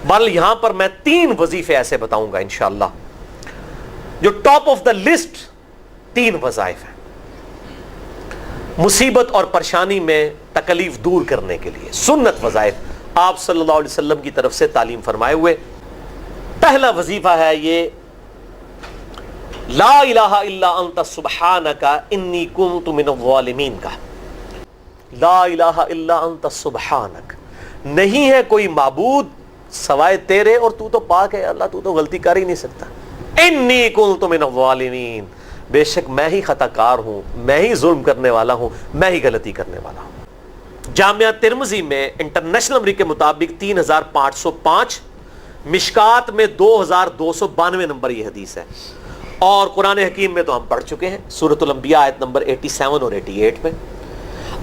بل یہاں پر میں 3 وظیفے ایسے بتاؤں گا انشاءاللہ جو ٹاپ آف دا لسٹ 3 وظائف ہیں مصیبت اور پریشانی میں تکلیف دور کرنے کے لیے، سنت وظائف آپ صلی اللہ علیہ وسلم کی طرف سے تعلیم فرمائے ہوئے۔ پہلا وظیفہ ہے یہ لا الہ الا انت سبحانک انی کنت من الظالمین کا۔ لا الہ الا انت سبحانک، نہیں ہے کوئی معبود سوائے تیرے اور تو تو پاک ہے اللہ، تو تو غلطی کر ہی نہیں سکتا۔ انی کنت من الظالمین، بے شک میں ہی خطا کار ہوں، میں ہی ظلم کرنے والا ہوں، میں ہی غلطی کرنے والا ہوں۔ جامعہ ترمذی میں انٹرنیشنل نمبر کے مطابق 3505، مشکات میں 2292 نمبر یہ حدیث ہے، اور قرآن حکیم میں تو ہم پڑھ چکے ہیں سورۃ الانبیاء آیت نمبر 87 اور 88 میں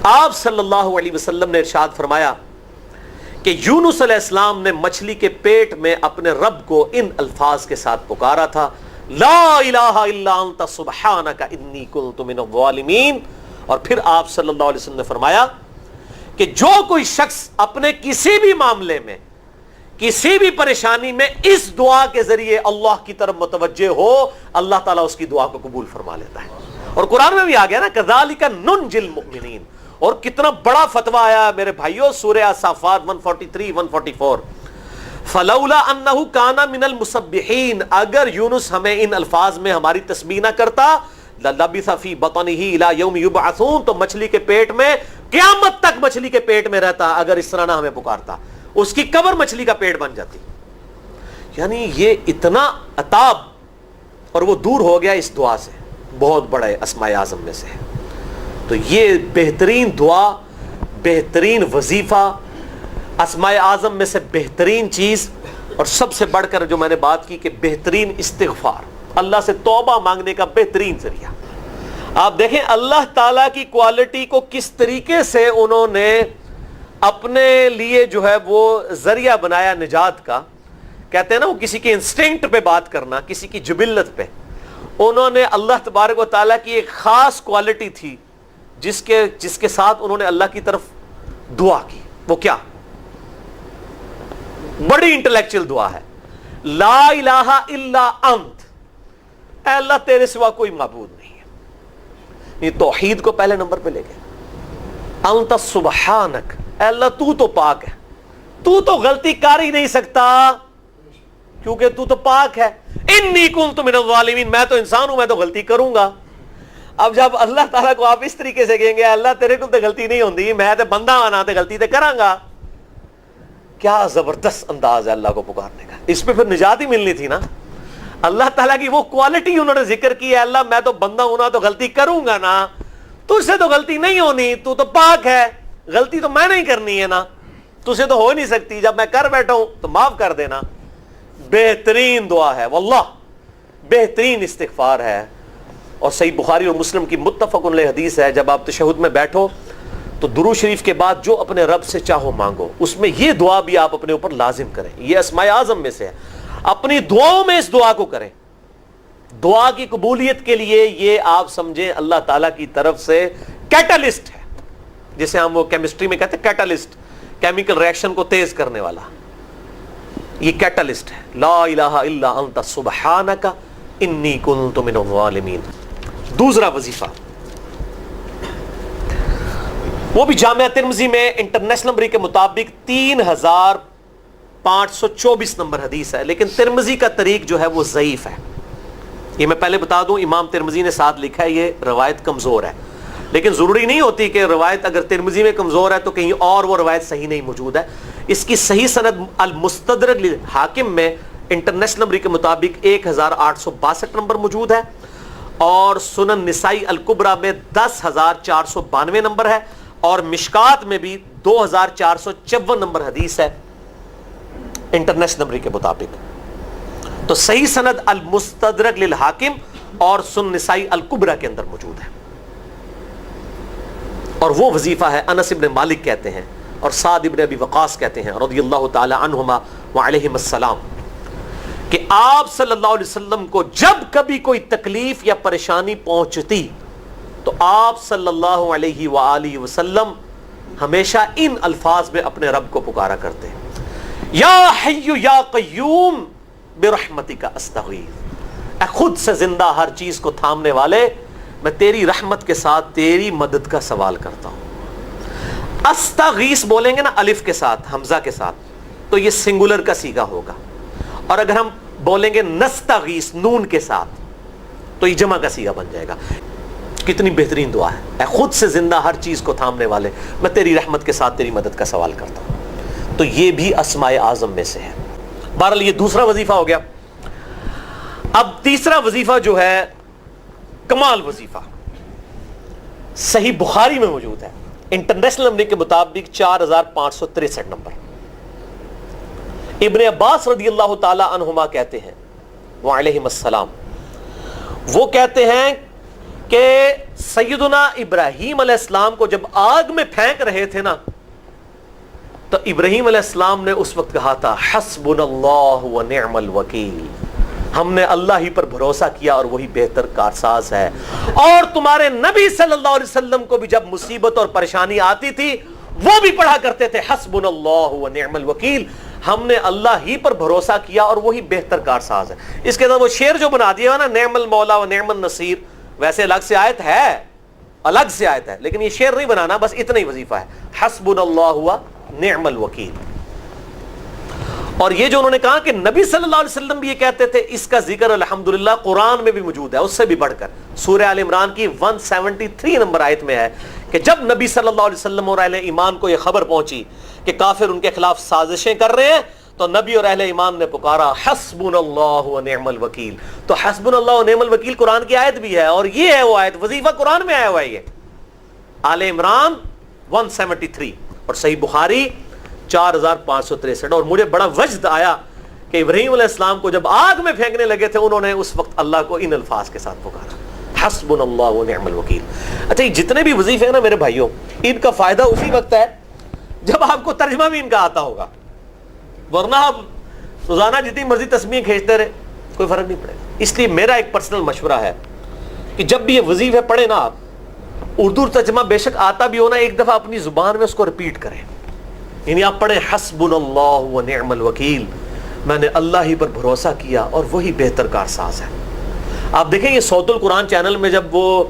آپ صلی اللہ علیہ وسلم نے ارشاد فرمایا کہ یونس علیہ السلام نے مچھلی کے پیٹ میں اپنے رب کو ان الفاظ کے ساتھ پکارا تھا، لا الہ الا انت سبحانک انی کنت من الظالمین، اور پھر آپ صلی اللہ علیہ وسلم نے فرمایا کہ جو کوئی شخص اپنے کسی بھی معاملے میں کسی بھی پریشانی میں اس دعا کے ذریعے اللہ کی طرف متوجہ ہو، اللہ تعالیٰ اس کی دعا کو قبول فرما لیتا ہے۔ اور قرآن میں بھی آ گیا نا کذالک ننجی المؤمنین، اور کتنا بڑا فتویٰ آیا میرے بھائیوں سورہ صافات 143 144، فلولا انہ کان من المسبحین، اگر یونس ہمیں ان الفاظ میں ہماری تسبیح نہ کرتا للبث فی بطنہ الی یوم یبعثون، تو مچھلی کے پیٹ میں قیامت تک مچھلی کے پیٹ میں رہتا اگر اس طرح نہ ہمیں پکارتا، اس کی قبر مچھلی کا پیٹ بن جاتی۔ یعنی یہ اتنا عطاب، اور وہ دور ہو گیا اس دعا سے، بہت بڑے اسماء اعظم میں سے ہے۔ تو یہ بہترین دعا، بہترین وظیفہ، اسماء اعظم میں سے بہترین چیز، اور سب سے بڑھ کر جو میں نے بات کی کہ بہترین استغفار، اللہ سے توبہ مانگنے کا بہترین ذریعہ۔ آپ دیکھیں اللہ تعالیٰ کی کوالٹی کو کس طریقے سے انہوں نے اپنے لیے جو ہے وہ ذریعہ بنایا نجات کا۔ کہتے ہیں نا وہ کسی کے انسٹنکٹ پہ بات کرنا، کسی کی جبلت پہ، انہوں نے اللہ تبارک و تعالیٰ کی ایک خاص کوالٹی تھی جس کے ساتھ انہوں نے اللہ کی طرف دعا کی۔ وہ کیا؟ بڑی انٹلیکچوئل دعا ہے، لا الہ الا انت، اے اللہ تیرے سوا کوئی معبود نہیں ہے۔ یہ توحید کو پہلے نمبر پہ لے گئے۔ انت سبحانک، اے اللہ تو پاک ہے، تو غلطی کر ہی نہیں سکتا کیونکہ تو پاک ہے۔ انی کنت من الظالمین، میں تو انسان ہوں، میں تو غلطی کروں گا۔ اب جب اللہ تعالیٰ کو آپ اس طریقے سے کہیں گے اللہ تیرے کو تو غلطی نہیں ہوندی، میں تو بندہ آنا تو غلطی تو کراں گا، کیا زبردست انداز ہے اللہ کو پکارنے کا۔ اس پہ پھر نجات ہی ملنی تھی نا۔ اللہ تعالیٰ کی وہ کوالٹی انہوں نے ذکر کی ہے، اللہ میں تو بندہ ہوں نا تو غلطی کروں گا نا، تجھ سے تو غلطی نہیں ہونی، تو پاک ہے، غلطی تو میں نہیں کرنی ہے نا، تجھ سے تو ہو نہیں سکتی، جب میں کر بیٹھا ہوں تو معاف کر دینا۔ بہترین دعا ہے واللہ، بہترین استغفار ہے، اور صحیح بخاری اور مسلم کی متفق علیہ حدیث ہے، جب آپ تشہد میں بیٹھو تو درود شریف کے بعد جو اپنے رب سے چاہو مانگو، اس میں یہ دعا بھی آپ اپنے اوپر لازم کریں۔ یہ اسماء اعظم میں سے ہے، اپنی دعاؤں میں اس دعا کو کریں۔ دعا کی قبولیت کے لیے یہ آپ سمجھیں اللہ تعالیٰ کی طرف سے کیٹالسٹ ہے، جسے ہم وہ کیمسٹری میں کہتے ہیں کیٹالسٹ، کیمیکل ریئیکشن کو تیز کرنے والا، یہ کیٹالسٹ ہے۔ لا الہ الا انت سبحانک انی کنت من الظالمین۔ دوسرا وظیفہ وہ بھی جامعہ ترمذی میں انٹرنیشنل نمبر کے مطابق 3524 نمبر حدیث ہے، لیکن ترمذی کا طریق جو ہے وہ ضعیف ہے۔ یہ میں پہلے بتا دوں، امام ترمذی نے ساتھ لکھا ہے یہ روایت کمزور ہے، لیکن ضروری نہیں ہوتی کہ روایت اگر ترمذی میں کمزور ہے تو کہیں اور وہ روایت صحیح نہیں موجود ہے۔ اس کی صحیح سند المستدرک للحاکم میں انٹرنیشنل نمبر کے مطابق 1862 نمبر موجود ہے، اور سنن نسائی الکبریٰ میں 10492 نمبر ہے، اور مشکات میں بھی 2454 نمبر حدیث ہے انٹرنیشنل نمبر کے مطابق۔ تو صحیح سند المستدرک للحاکم اور سنن نسائی الکبریٰ کے اندر موجود ہے، اور وہ وظیفہ ہے انس ابن مالک کہتے ہیں اور سعد ابن ابی وقاص کہتے ہیں رضی اللہ تعالی عنہما وعلیہم السلام کہ آپ صلی اللہ علیہ وسلم کو جب کبھی کوئی تکلیف یا پریشانی پہنچتی تو آپ صلی اللہ علیہ وآلہ وسلم ہمیشہ ان الفاظ میں اپنے رب کو پکارا کرتے ہیں۔ یا حی یا قیوم برحمتک استغیث، اے خود سے زندہ ہر چیز کو تھامنے والے، میں تیری رحمت کے ساتھ تیری مدد کا سوال کرتا ہوں۔ استغیث بولیں گے نا الف کے ساتھ، حمزہ کے ساتھ، تو یہ سنگولر کا صیغہ ہوگا، اور اگر ہم بولیں گے نستغیث نون کے ساتھ تو یہ جمع کا صیغہ بن جائے گا۔ کتنی بہترین دعا ہے، اے خود سے زندہ ہر چیز کو تھامنے والے، میں تیری رحمت کے ساتھ تیری مدد کا سوال کرتا ہوں۔ تو یہ بھی اسماء اعظم میں سے ہے۔ بہرحال یہ دوسرا وظیفہ ہو گیا۔ اب تیسرا وظیفہ جو ہے کمال وظیفہ، صحیح بخاری میں موجود ہے، انٹرنیشنل نمبر کے مطابق 4563 نمبر۔ ابن عباس رضی اللہ تعالی عنہما کہتے ہیں وعلیہم السلام، وہ کہتے ہیں کہ سیدنا ابراہیم علیہ السلام کو جب آگ میں پھینک رہے تھے نا، تو ابراہیم علیہ السلام نے اس وقت کہا تھا حسبنا اللہ ونعم الوکیل، ہم نے اللہ ہی پر بھروسہ کیا اور وہی بہتر کارساز ہے۔ اور تمہارے نبی صلی اللہ علیہ وسلم کو بھی جب مصیبت اور پریشانی آتی تھی وہ بھی پڑھا کرتے تھے حسبنا اللہ ونعم الوکیل، ہم نے اللہ ہی پر بھروسہ کیا اور وہی بہتر کارساز ہے۔ اس کے بعد وہ شعر جو بنا دیا نا، نعم المولا و نعم النصیر، ویسے الگ سے آیت ہے، الگ سے آیت ہے، لیکن یہ شعر نہیں بنانا، بس اتنا ہی وظیفہ ہے، حسبنا اللہ و نعم الوکیل۔ اور یہ جو انہوں نے کہا کہ نبی صلی اللہ علیہ وسلم بھی یہ کہتے تھے، اس کا ذکر الحمدللہ قرآن میں بھی موجود ہے، اس سے بھی بڑھ کر سورہ آل عمران کی 173 نمبر آیت میں ہے کہ جب نبی صلی اللہ علیہ وسلم اور اہل ایمان کو یہ خبر پہنچی کہ کافر ان کے خلاف سازشیں کر رہے ہیں، تو نبی اور اہل ایمان نے پکارا حسبنا اللہ و نعم الوکیل۔ تو حسبنا اللہ و نعم الوکیل قرآن کی آیت بھی ہے، اور یہ ہے وہ آیت، وظیفہ قرآن میں آیا ہوا ہے یہ، آل عمران 173 اور صحیح بخاری 4563۔ اور مجھے بڑا وجد آیا کہ ابراہیم علیہ السلام کو جب آگ میں پھینکنے لگے تھے، انہوں نے اس وقت اللہ کو ان الفاظ کے ساتھ پکارا حسبنا اللہ و نعم الوکیل۔ اچھا، یہ جتنے بھی وظیفے ہیں نا میرے بھائیوں، ان کا فائدہ اسی وقت ہے جب آپ کو ترجمہ بھی ان کا آتا ہوگا، ورنہ آپ روزانہ جتنی مرضی تسبیح کھینچتے رہے کوئی فرق نہیں پڑے گا۔ اس لیے میرا ایک پرسنل مشورہ ہے کہ جب بھی یہ وظیفے پڑھیں نا آپ، اردو ترجمہ بے شک آتا بھی ہونا، ایک دفعہ اپنی زبان میں اس کو ریپیٹ کریں، یعنی آپ پڑھیں حسبنا اللہ و نعم الوکیل، میں نے اللہ ہی پر بھروسہ کیا اور وہی بہتر کارساز ہے۔ آپ دیکھیں یہ صوت القرآن چینل میں جب وہ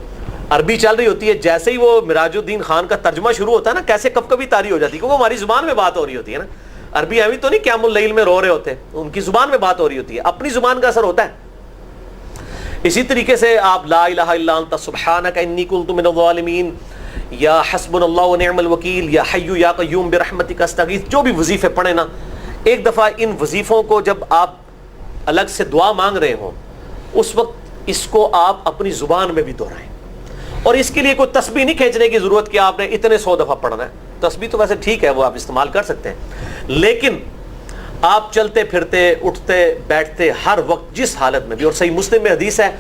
عربی چل رہی ہوتی ہے، جیسے ہی وہ مراج الدین خان کا ترجمہ شروع ہوتا ہے نا، کیسے کب کبھی طاری ہو جاتی ہے، کیونکہ ہماری زبان میں بات ہو رہی ہوتی ہے نا، عربی ایویں تو نہیں قیام اللیل میں رو رہے ہوتے، ان کی زبان میں بات ہو رہی ہوتی ہے، اپنی زبان کا اثر ہوتا ہے۔ اسی طریقے سے آپ لا الہ الا انت سبحانک انی کنت من الظالمین، یا حسبنا اللہ و نعم الوکیل، یا حی یا قیوم برحمتک استغیث، جو بھی وظیفے پڑھیں نا، ایک دفعہ ان وظیفوں کو جب آپ الگ سے دعا مانگ رہے ہوں، اس وقت اس کو آپ اپنی زبان میں بھی دہرائیں۔ اور اس کے لیے کوئی تسبیح نہیں کھینچنے کی ضرورت کہ آپ نے اتنے 100 دفعہ پڑھنا ہے، تسبیح تو ویسے ٹھیک ہے، وہ آپ استعمال کر سکتے ہیں، لیکن آپ چلتے پھرتے اٹھتے بیٹھتے ہر وقت جس حالت میں بھی، اور صحیح مسلم میں حدیث ہے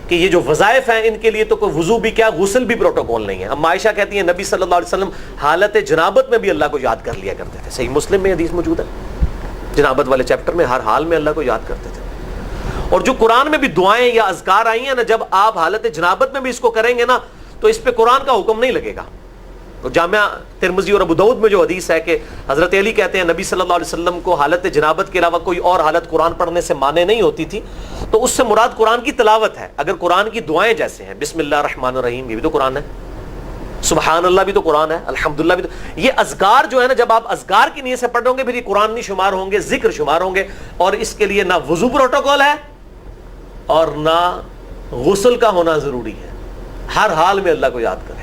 کہ یہ جو وظائف ہیں ان کے لیے تو کوئی وضو بھی کیا، غسل بھی پروٹوکول نہیں ہے۔ اب عائشہ کہتی ہیں نبی صلی اللہ علیہ وسلم حالت جنابت میں بھی اللہ کو یاد کر لیا کرتے تھے، صحیح مسلم میں حدیث موجود ہے، جنابت والے چیپٹر میں ہر حال میں اللہ کو یاد کرتے تھے۔ اور جو قرآن میں بھی دعائیں یا اذکار آئی ہیں نا، جب آپ حالت جنابت میں بھی اس کو کریں گے نا، تو اس پہ قرآن کا حکم نہیں لگے گا۔ تو جامعہ ترمذی اور ابو داؤد میں جو حدیث ہے کہ حضرت علی کہتے ہیں نبی صلی اللہ علیہ وسلم کو حالت جنابت کے علاوہ کوئی اور حالت قرآن پڑھنے سے مانے نہیں ہوتی تھی، تو اس سے مراد قرآن کی تلاوت ہے۔ اگر قرآن کی دعائیں جیسے ہیں بسم اللہ الرحمن الرحیم، یہ بھی تو قرآن ہے، سبحان اللہ بھی تو قرآن ہے، الحمدللہ بھی تو، یہ اذکار جو ہے نا، جب آپ اذکار کی نیت سے پڑھ رہے ہوں گے پھر یہ قرآن نہیں شمار ہوں گے، ذکر شمار ہوں گے، اور اس کے لیے نہ وضو پروٹوکول ہے اور نہ غسل کا ہونا ضروری ہے، ہر حال میں اللہ کو یاد کر۔